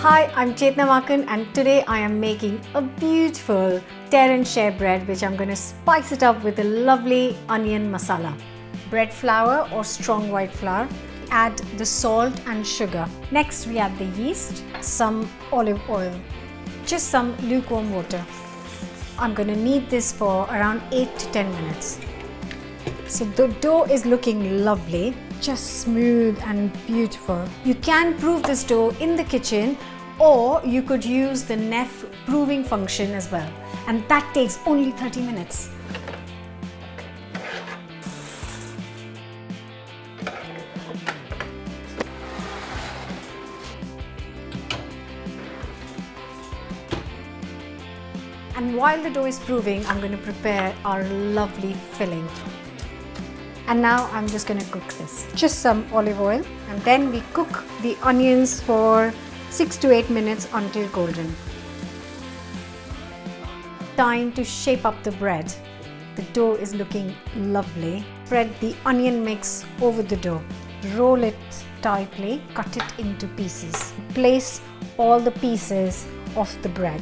Hi, I'm Chetna Makan and today I am making a beautiful tear and share bread which I'm going to spice it up with a lovely onion masala. Bread flour or strong white flour. Add the salt and sugar. Next we add the yeast, some olive oil, just some lukewarm water. I'm going to knead this for around 8 to 10 minutes. So the dough is looking lovely, just smooth and beautiful. You can prove this dough in the kitchen or you could use the NEFF proving function as well. And that takes only 30 minutes. And while the dough is proving, I'm going to prepare our lovely filling. And now I'm just going to cook this. Just some olive oil and then we cook the onions for 6 to 8 minutes until golden. Time to shape up the bread. The dough is looking lovely. Spread the onion mix over the dough. Roll it tightly, cut it into pieces. Place all the pieces of the bread.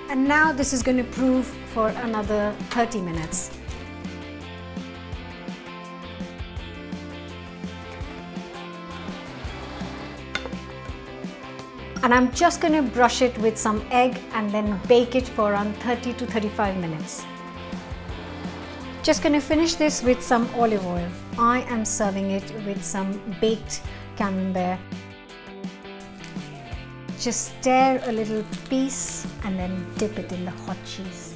And now this is going to prove for another 30 minutes. And I'm just going to brush it with some egg and then bake it for around 30 to 35 minutes. Just going to finish this with some olive oil. I am serving it with some baked camembert. Just stir a little piece and then dip it in the hot cheese.